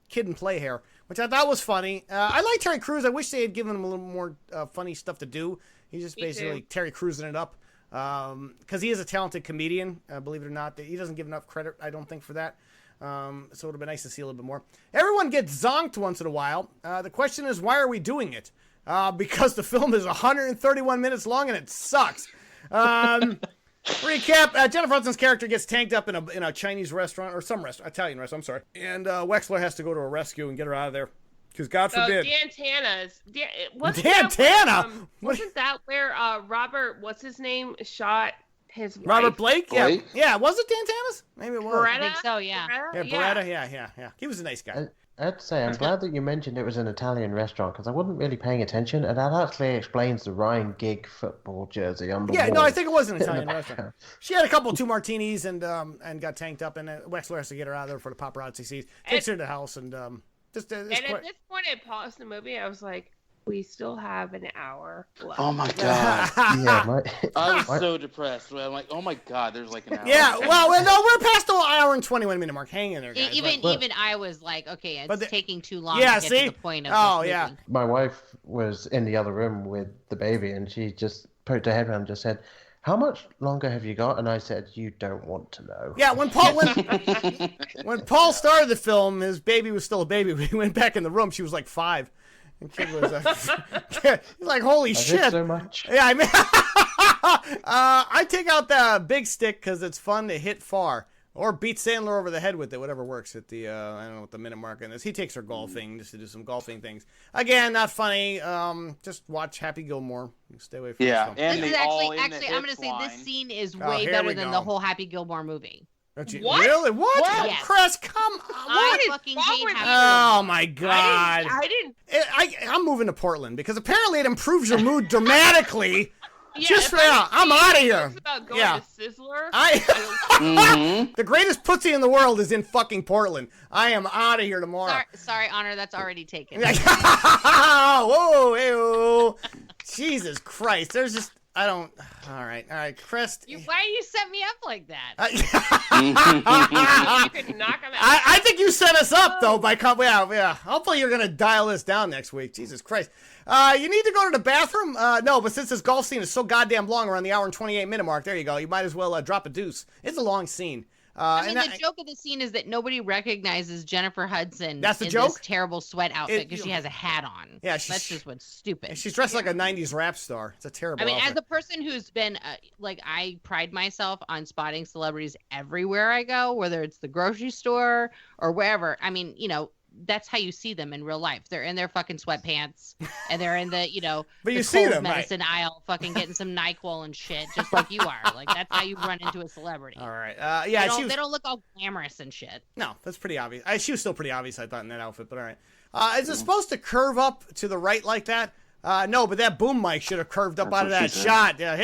kid and play hair, which I thought was funny. I like Terry Crews. I wish they had given him a little more funny stuff to do. He's just basically Terry Crewsing it up. Because he is a talented comedian, believe it or not. He doesn't give enough credit, I don't think, for that. So it would have been nice to see a little bit more. Everyone gets zonked once in a while. The question is, why are we doing it? Because the film is 131 minutes long and it sucks. Recap, Jennifer Hudson's character gets tanked up in a Chinese restaurant, or some restaurant, Italian restaurant, I'm sorry. And Wexler has to go to a rescue and get her out of there. Because God forbid. Wasn't Wasn't that where Robert, what's his name, shot his wife? Robert Blake? Blake? Yeah. Was it Dantana's? Maybe it was. Beretta? I think so, yeah. Yeah, Beretta. Yeah. He was a nice guy. I'd say I'm glad that you mentioned it was an Italian restaurant because I wasn't really paying attention, and that actually explains the Ryan Gigg football jersey on the wall. Yeah, no, I think it was an in the Italian background. restaurant. She had a couple two martinis and got tanked up, and Wexler has to get her out of there for the paparazzi sees. Takes her to the house and just. And at this point, I paused the movie. I was like, we still have an hour left. Oh my god. Yeah, I was so depressed. I'm like, oh my god, there's like an hour. Yeah, well, no, we're past the hour and 21 minute mark. Hang in there, guys. Even I was like, okay, it's taking too long Yeah, to get see? to the point of Oh, this yeah. movie. My wife was in the other room with the baby, and she just poked her head around and just said, "How much longer have you got?" And I said, "You don't want to know." Yeah, when Paul started the film, his baby was still a baby. When he went back in the room, she was like 5. And kid was he's like, holy shit. Did so much. Yeah, I mean, I take out the big stick because it's fun to hit far. Or beat Sandler over the head with it, whatever works at the, I don't know what the minute mark in is. He takes her golfing just to do some golfing things. Again, not funny. Just watch Happy Gilmore. Stay away from this film. And This is they all actually, in the I'm going to hits say this line. scene is Oh, way here better we than go. the whole Happy Gilmore movie. Don't you, What? Really? What? What? Yes. Chris, come on. I What? fucking wrong hate with Happy you? Oh, my God. I didn't. I'm moving to Portland because apparently it improves your mood dramatically. Yeah, Just if I'm out of here. It's about going Yeah. to Sizzler. The greatest pussy in the world is in fucking Portland. I am out of here tomorrow. Sorry, Honor, that's already taken. Whoa, ew. Jesus Christ. There's just, I don't, all right, Chris. Why do you set me up like that? You could knock him out. I think you set us up, though, by, yeah. Hopefully you're going to dial this down next week. Jesus Christ. You need to go to the bathroom? No, but since this golf scene is so goddamn long, around the hour and 28 minute mark, there you go. You might as well drop a deuce. It's a long scene. I mean, the joke of the scene is that nobody recognizes Jennifer Hudson That's the in joke? this terrible sweat outfit because she has a hat on. Yeah, that's just what's stupid. She's dressed like a 90s rap star. It's a terrible I mean, outfit. as a person who's been, I pride myself on spotting celebrities everywhere I go, whether it's the grocery store or wherever. I mean, that's how you see them in real life. They're in their fucking sweatpants and they're in the, but you the see cold them, medicine aisle fucking getting some NyQuil and shit, just like you are. Like, that's how you run into a celebrity. All right. They don't look all glamorous and shit. No, that's pretty obvious. She was still pretty obvious, I thought, in that outfit, but all right. Is it supposed to curve up to the right like that? No, but that boom mic should have curved up out of that shot. Yeah,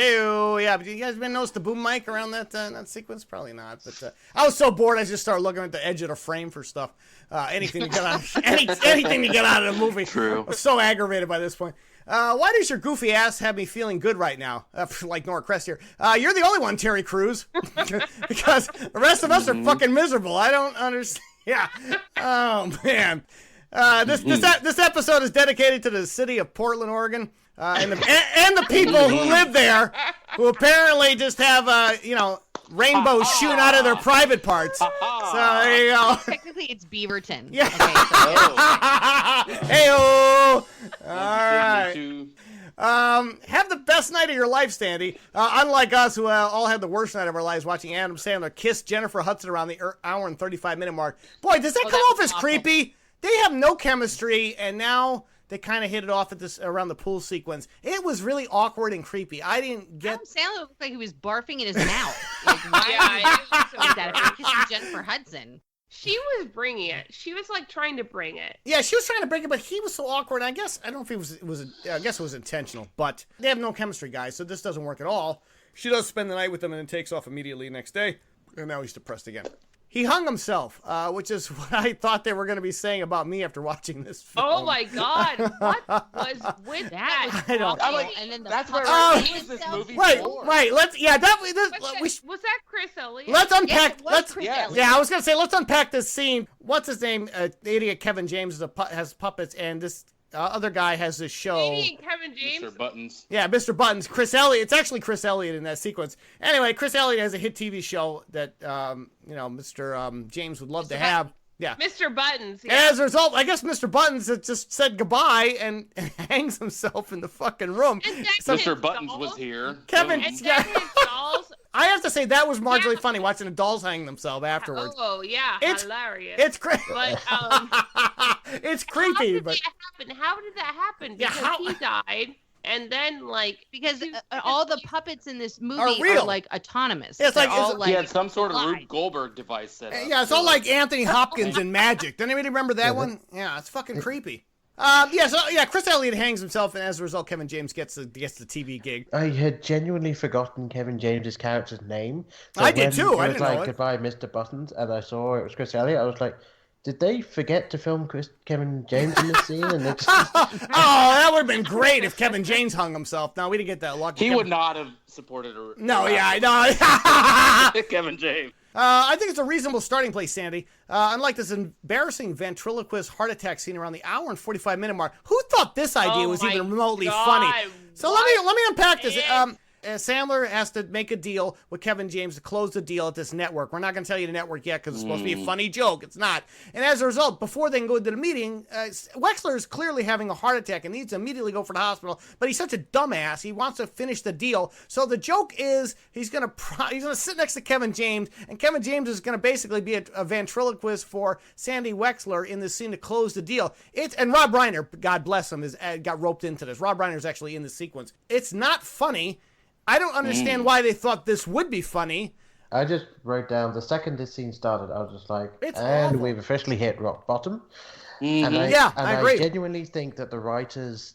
but you guys been notice the boom mic around that sequence? Probably not. But I was so bored, I just started looking at the edge of the frame for stuff. Anything to get out, anything to get out of the movie. True. I was so aggravated by this point. Why does your goofy ass have me feeling good right now? Like Nora Crest here. You're the only one, Terry Crews, because the rest of us are fucking miserable. I don't understand. Yeah. Oh man. This episode is dedicated to the city of Portland, Oregon, and the people who live there, who apparently just have rainbows shooting out of their private parts. So there you go. Technically, it's Beaverton. Yeah. Okay, so Hey-o. All right. Have the best night of your life, Sandy. Unlike us, who all had the worst night of our lives watching Adam Sandler kiss Jennifer Hudson around the hour and 35-minute mark. Boy, does that come off as creepy? They have no chemistry, and now they kind of hit it off at this around the pool sequence. It was really awkward and creepy. I didn't get. Adam Sandler looked like he was barfing in his mouth. Like, why would that if you're kissing Jennifer Hudson? She was bringing it. She was like trying to bring it. Yeah, she was trying to bring it, but he was so awkward. I guess I don't know if I guess it was intentional, but they have no chemistry, guys. So this doesn't work at all. She does spend the night with him and then takes off immediately next day, and now he's depressed again. He hung himself, which is what I thought they were going to be saying about me after watching this film. Oh my God! What was with that? I don't. I'm like, And then that's where puppet this movie Right. for. Let's. Yeah, Was that Chris Elliott? Let's unpack. Elliott. Yeah, I was gonna say let's unpack this scene. What's his name? The idiot Kevin James has puppets, and this other guy has this show. Idiot Kevin James. Mr. Buttons. Yeah, Mr. Buttons. Chris Elliott. It's actually Chris Elliott in that sequence. Anyway, Chris Elliott has a hit TV show that Mr. James would love to have. Yeah. Mr. Buttons. And Yeah. as a result, I guess Mr. Buttons had just said goodbye and hangs himself in the fucking room. And So Mr. Buttons was here. Kevin- Boom. And then his dolls. I have to say that was marginally funny watching the dolls hang themselves afterwards. Oh yeah, It's- hilarious. It's crazy. But It's how creepy, did but that happen? How did that happen? Yeah, Because how- he died, and then because all the puppets in this movie Are real. are like autonomous. It's They're like- all it's- like He had some sort of live. Rube Goldberg device set up. yeah, it's all like Anthony Hopkins in Magic. Does anybody remember that one? Yeah, it's fucking creepy. Chris Elliott hangs himself, and as a result, Kevin James gets the TV gig. I had genuinely forgotten Kevin James's character's name. So I did when too. I It was didn't know like it. Goodbye, Mr. Buttons, and I saw it was Chris Elliott. I was like, did they forget to film Kevin James in this scene? And they just... Oh, that would have been great if Kevin James hung himself. No, we didn't get that lucky. He would not have supported a. No, yeah, I know. Kevin James. I think it's a reasonable starting place, Sandy. Unlike this embarrassing ventriloquist heart attack scene around the hour and 45-minute mark, who thought this idea was even remotely funny? So let me unpack this. Sandler has to make a deal with Kevin James to close the deal at this network. We're not going to tell you the network yet because it's supposed to be a funny joke. It's not. And as a result, before they can go to the meeting, Wexler is clearly having a heart attack and needs to immediately go for the hospital. But he's such a dumbass. He wants to finish the deal. So the joke is he's going to sit next to Kevin James, and Kevin James is going to basically be a ventriloquist for Sandy Wexler in this scene to close the deal. And Rob Reiner, God bless him, got roped into this. Rob Reiner's actually in the sequence. It's not funny. I don't understand why they thought this would be funny. I just wrote down the second this scene started, I was just like, It's and awful. we've officially hit rock bottom. Mhm. And I agree. I genuinely think that the writers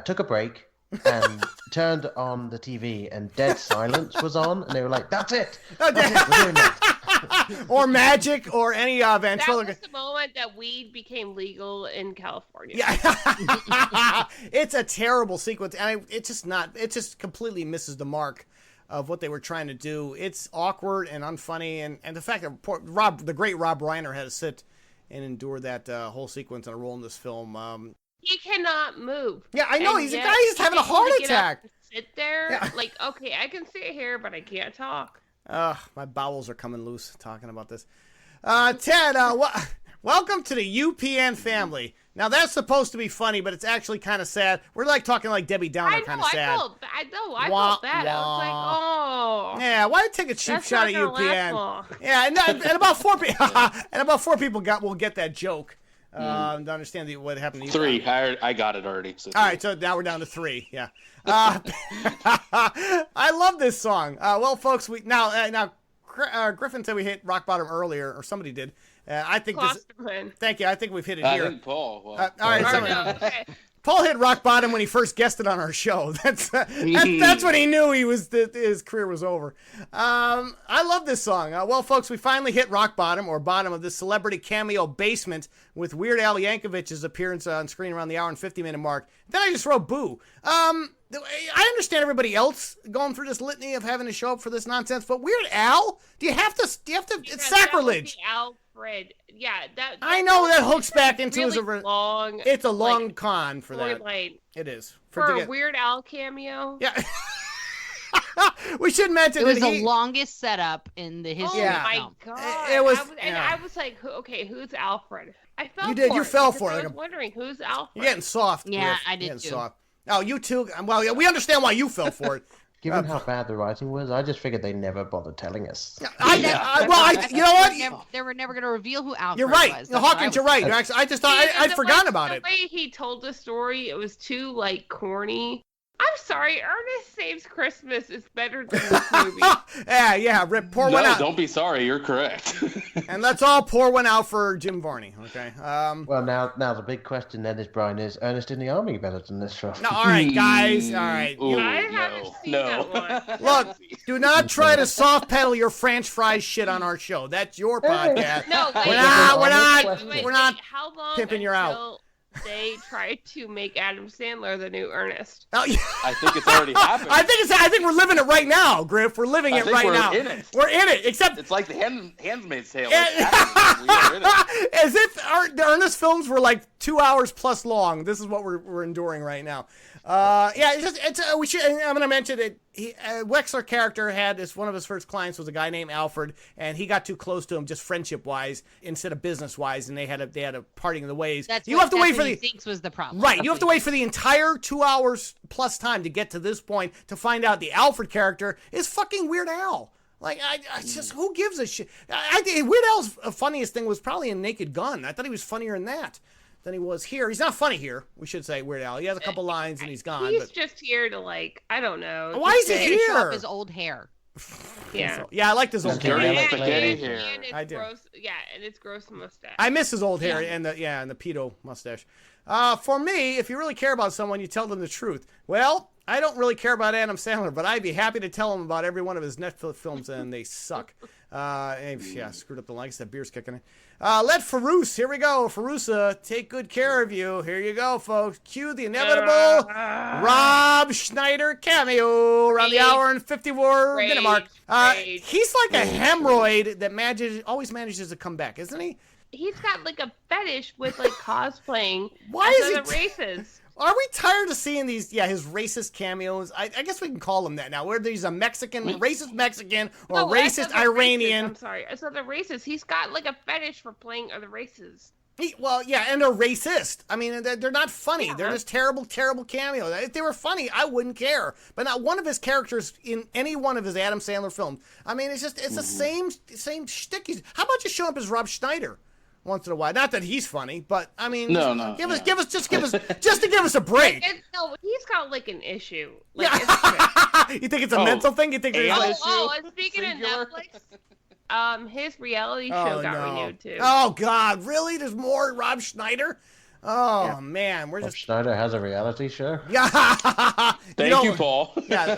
took a break and turned on the TV, and dead silence was on, and they were like, that's it. That's it, we're doing that. Or magic, or any That was ventriloquist. the moment that weed became legal in California. Yeah, it's a terrible sequence, and it just completely misses the mark of what they were trying to do. It's awkward and unfunny, and the fact that the great Rob Reiner had to sit and endure that whole sequence and a role in this film. He cannot move. Yeah, I know. And He's a yet guy who's having a he's able heart to get up attack. and sit there, Yeah. like, okay, I can sit here, but I can't talk. My bowels are coming loose talking about this. Ted, welcome to the UPN family. Now that's supposed to be funny, but it's actually kind of sad. We're like talking like Debbie Downer kind of sad. I felt bad. I was like, oh. Yeah, why take a cheap That's shot not at gonna last UPN? long. Yeah, and about four people, will get that joke. To understand what happened to you. 3. I got it already. So All right, so now we're down to 3. Yeah. I love this song. Well, folks, Griffin said we hit rock bottom earlier, or somebody did. I think Klosterman. Thank you. I think we've hit it I here. think Paul. Well, All right, so, Okay. Paul hit rock bottom when he first guested on our show. That's when he knew his career was over. I love this song. Well, folks, we finally hit rock bottom, or bottom, of this celebrity cameo basement with Weird Al Yankovic's appearance on screen around the hour and 50-minute mark. Then I just wrote boo. I understand everybody else going through this litany of having to show up for this nonsense, but Weird Al, do you have to? It's sacrilege. Alfred. Yeah, that. I know that hooks back into really long. It's a long con for that. Storyline. It is. For a Weird Al cameo. Yeah. We should mention It was that the longest setup in the history Oh of my film. god! It was- I was like, okay, who's Alfred? I fell. You did, For you it fell because for it, I like was wondering who's Alfred. You're getting soft. Yeah, Griff. I You're did getting too. soft. Oh, you too? Well, yeah, we understand why you fell for it. Given how bad the writing was, I just figured they never bothered telling us. You know what? They were never going to reveal who Alfred You're right. was. Hawkins, you're right. Actually, I just thought I'd forgotten about it. The way he told the story, it was too, like, corny. I'm sorry, Ernest Saves Christmas is better than this movie. Yeah, Rip, pour one out. Don't be sorry, you're correct. And let's all pour one out for Jim Varney, okay? Well, now the big question then is, Brian, is Ernest in the Army better than this film? No, all right, guys, all right. Ooh, I haven't seen that one. Look, do not try to soft pedal your French fries shit on our show. That's your podcast. No, wait. We're not How long pimping you out. They tried to make Adam Sandler the new Ernest? Oh, yeah. I think it's already happened. I think we're living it right now, Griff. We're living it right now. We're in it, except it's like the Handmaid's Tale. We are in it. As if the Ernest films were like 2 hours plus long. This is what we're enduring right now. We should. I'm gonna mention it. Wexler character had one of his first clients was a guy named Alfred, and he got too close to him just friendship wise instead of business wise, and they had a parting of the ways. You have to wait for the thinks was the problem. Right, you have to wait for the entire 2 hours plus time to get to this point to find out the Alfred character is fucking Weird Al. Like, I just, who gives a shit? I think Weird Al's funniest thing was probably in Naked Gun. I thought he was funnier in that than he was here. He's not funny here, we should say, Weird Al. He has a couple lines and he's gone. He's just here to, like, I don't know. Why is he here? To show here? off his old hair. Yeah. Yeah, I liked his old hair. Dirty spaghetti hair. I do. Gross, and it's gross mustache. I miss his old hair and the pedo mustache. For me, if you really care about someone, you tell them the truth. Well, I don't really care about Adam Sandler, but I'd be happy to tell him about every one of his Netflix films, and they suck. Screwed up the line. That beer's kicking in. Let Farouz, here we go. Farouz, take good care of you. Here you go, folks. Cue the inevitable Rob Schneider cameo around the hour and 50-minute mark. He's like a hemorrhoid that always manages to come back, isn't he? He's got like a fetish with like cosplaying. Why as is he other races? Are we tired of seeing these, his racist cameos? I guess we can call him that now. Whether he's a racist Mexican or racist Iranian. I'm sorry. As other races. He's got like a fetish for playing other races. And they're racist. I mean, they're not funny. Yeah. They're just terrible, terrible cameos. If they were funny, I wouldn't care. But not one of his characters in any one of his Adam Sandler films. I mean, it's the same shtick. How about you show up as Rob Schneider once in a while? Not that he's funny, but I mean, give us just to give us a break. He's got like an issue. Like, you think it's a mental thing? You think it's an issue? And speaking of Netflix, his reality show got renewed too. Oh God, really? There's more Rob Schneider? Oh man, Rob Schneider has a reality show. Yeah. Thank you, Paul. Yeah.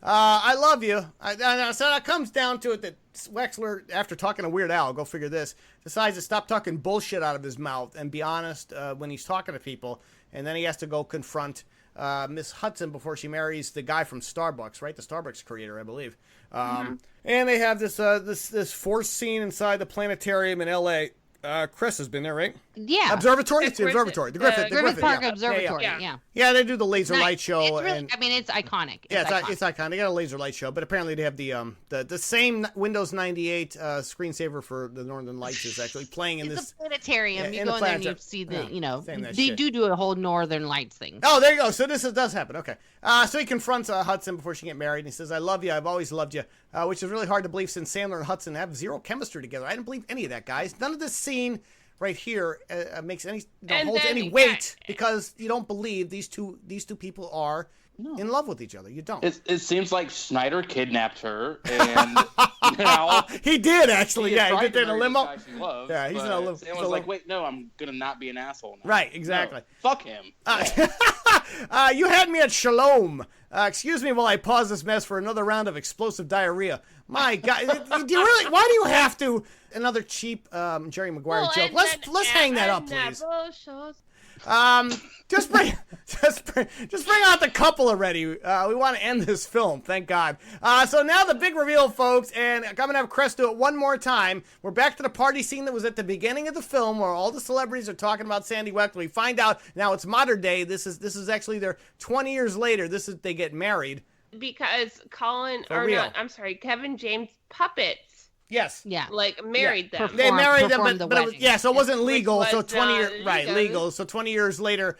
I love you. So that comes down to it that Wexler, after talking to Weird Al, go figure this, decides to stop talking bullshit out of his mouth and be honest when he's talking to people. And then he has to go confront Miss Hudson before she marries the guy from Starbucks, right? The Starbucks creator, I believe. And they have this forced scene inside the planetarium in L.A. Chris has been there, right? Yeah. Observatory? It's the observatory. The Griffith Park Observatory, yeah. Yeah, they do the laser light show. It's really, it's iconic. It's iconic. They got a laser light show, but apparently they have the same Windows 98 screensaver for the Northern Lights is actually playing in this. It's a planetarium. You go in there and you see they do a whole Northern Lights thing. Oh, there you go. So this does happen. Okay. So he confronts Hudson before she get married, and he says, "I love you. I've always loved you," which is really hard to believe since Sandler and Hudson have zero chemistry together. I didn't believe any of that, guys. None of this scene right here makes any holds any weight because you don't believe these two people are in love with each other. You don't. It seems like Schneider kidnapped her, and now he did actually. He did in a limo. Loves, he's in a limo. Sam was like, "Wait, no, I'm gonna not be an asshole now." Right, exactly. No, fuck him. You had me at Shalom. Excuse me while I pause this mess for another round of explosive diarrhea. My God, do you really? Why do you have to? Another cheap Jerry Maguire joke. Let's hang that up, please. Just bring out the couple already. We want to end this film, thank God. So now the big reveal, folks, and I'm gonna have Crest do it one more time. We're back to the party scene that was at the beginning of the film, where all the celebrities are talking about Sandy Wexler. We find out now it's modern day. This is actually their 20 years later. They get married because Kevin James puppets. Yes. Yeah. Like married them. They married them, performed but the it was, wedding. yeah, so it wasn't Which legal. was So 20 not years, right, legal. legal. So 20 years later,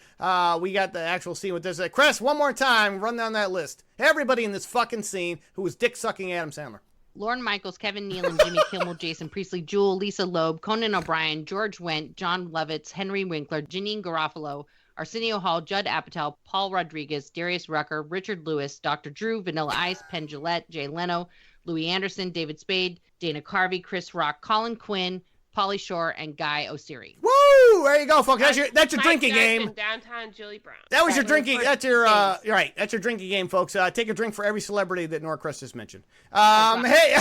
we got the actual scene with this. Chris, one more time, run down that list. Everybody in this fucking scene who was dick sucking Adam Sandler. Lorne Michaels, Kevin Nealon, Jimmy Kimmel, Jason Priestley, Jewel, Lisa Loeb, Conan O'Brien, George Wendt, John Lovitz, Henry Winkler, Janine Garofalo, Arsenio Hall, Judd Apatow, Paul Rodriguez, Darius Rucker, Richard Lewis, Dr. Drew, Vanilla Ice, Penn Jillette, Jay Leno, Louis Anderson, David Spade, Dana Carvey, Chris Rock, Colin Quinn, Pauly Shore, and Guy Oseary. Woo! There you go, folks. That's your Mike drinking Jackson, game. Downtown Julie Brown. That was your That was drinking. for That's your days. right. That's your drinking game, folks. Take a drink for every celebrity that Norcrest just mentioned. Hey,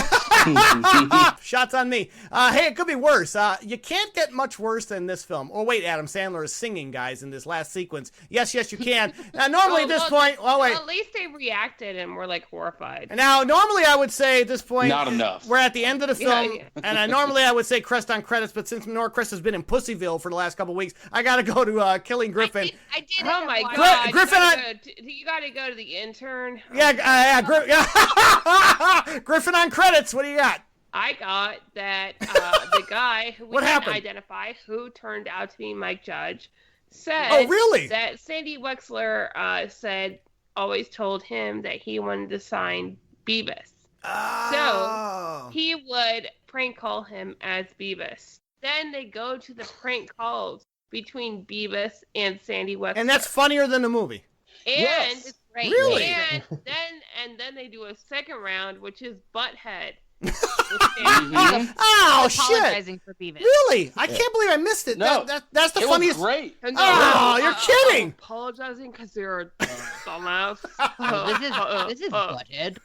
shots on me. Hey, it could be worse. You can't get much worse than this film. Oh wait, Adam Sandler is singing, guys, in this last sequence. Yes, you can. Now, normally at this point, wait. At least they reacted and were like horrified. Now, normally I would say at this point, Not enough. We're at the end of the film, Yeah. and normally I would say crest on credits, but since Norcrest has been in Pussyville for the last couple weeks, I got to go to Killing Griffin. I did. Oh my watch- God! Griffin, you gotta go to the intern. Griffin on credits. What do you got? I got that the guy who we What didn't happened? identify, who turned out to be Mike Judge, said Oh, really? that Sandy Wexler always told him that he wanted to sign Beavis. Oh. He would prank call him as Beavis. Then they go to the prank calls between Beavis and Sandy Wexler. And that's funnier than the movie. And Yes. Great. Really? And then they do a second round, which is Butthead. With Mhm. Sandy. Oh, shit. Apologizing for Beavis. Really? I can't believe I missed it. No. That's the It funniest. was great. And Oh, you're kidding. I'm apologizing because you're a dumbass. This is butthead.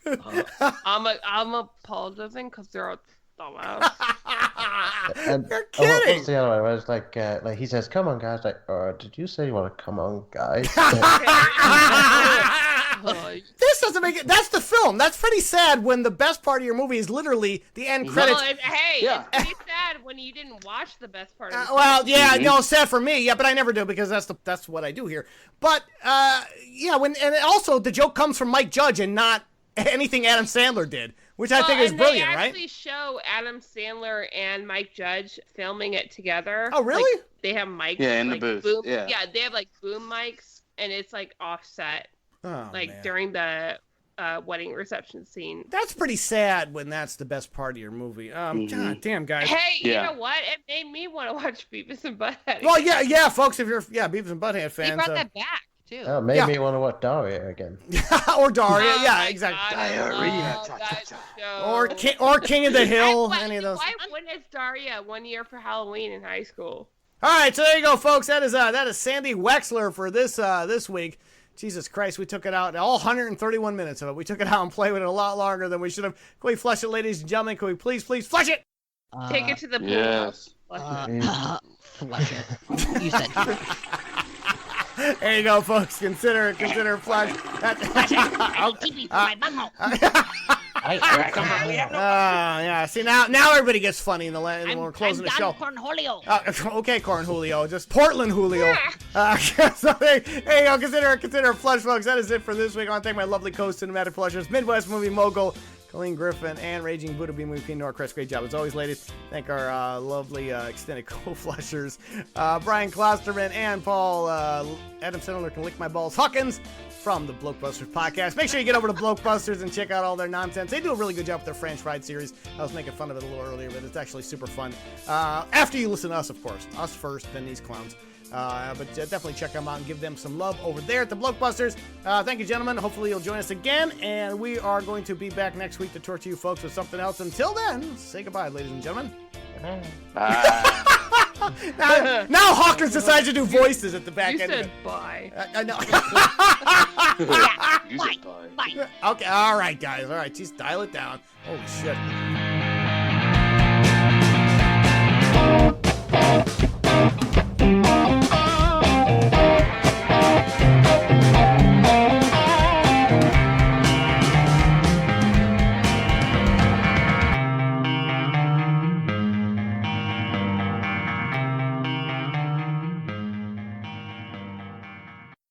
I'm apologizing because you're a dumbass. And You're what's kidding. the other one? Where it's like he says, "Come on, guys!" Like, did you say you want to come on, guys? This doesn't make it. That's the film. That's pretty sad when the best part of your movie is literally the end credits. Well, hey, Yeah. it's pretty sad when you didn't watch the best part of the Well, yeah, Mhm. no, sad for me. Yeah, but I never do because that's what I do here. But yeah, and also the joke comes from Mike Judge and not anything Adam Sandler did, which I think is brilliant, They right? actually show Adam Sandler and Mike Judge filming it together. Oh, really? Like, they have mics. Yeah, in the like, booth, Boom, yeah. they have like boom mics, and it's like offset, Oh, like man. during the wedding reception scene. That's pretty sad when that's the best part of your movie. Mhm. God damn, guys. Hey, Yeah. you know what? It made me want to watch Beavis and Butthead. Well, yeah, folks, if you're Beavis and Butthead They fans, brought that back too. Oh, made Yeah. me want to watch Daria again. or Daria, Oh yeah, my exactly. God, I Diarrhea, love that show. Or King of the Hill, Why any of those. witnessed Daria one year for Halloween in high school? All right, so there you go, folks. That is Sandy Wexler for this week. Jesus Christ, we took it out, all 131 minutes of it. We took it out and played with it a lot longer than we should have. Can we flush it, ladies and gentlemen? Can we please flush it? Take it to the pool. Yes. Flush it. You said There you go, folks. Consider flush. TV for my bunghole. Yeah. See, now everybody gets funny in the when we're closing the show. Cornholio. Okay, Corn Julio, just Portland Julio. So there you go. Consider a flush, folks. That is it for this week. I want to thank my lovely co-cinematic flushers, Midwest Movie Mogul, Colleen Griffin, and Raging Buddha Beam Movie Queen Norcrest. Great job as always, ladies. Thank our lovely extended co-flushers, Brian Klosterman and Paul Adam Sandler Can Lick My Balls Hawkins from the Blokebusters podcast. Make sure you get over to Blokebusters and check out all their nonsense. They do a really good job with their French Fried series. I was making fun of it a little earlier, but it's actually super fun. After you listen to us, of course. Us first, then these clowns. But definitely check them out and give them some love over there at the Blokebusters. Thank you, gentlemen. Hopefully you'll join us again, and we are going to be back next week to torture you folks with something else. Until then, say goodbye, ladies and gentlemen. Bye. Now Hawkins decides to do voices at the back You end. said bye. I know. You said bye. Bye. Okay, all right, guys. All right, just dial it down. Holy shit.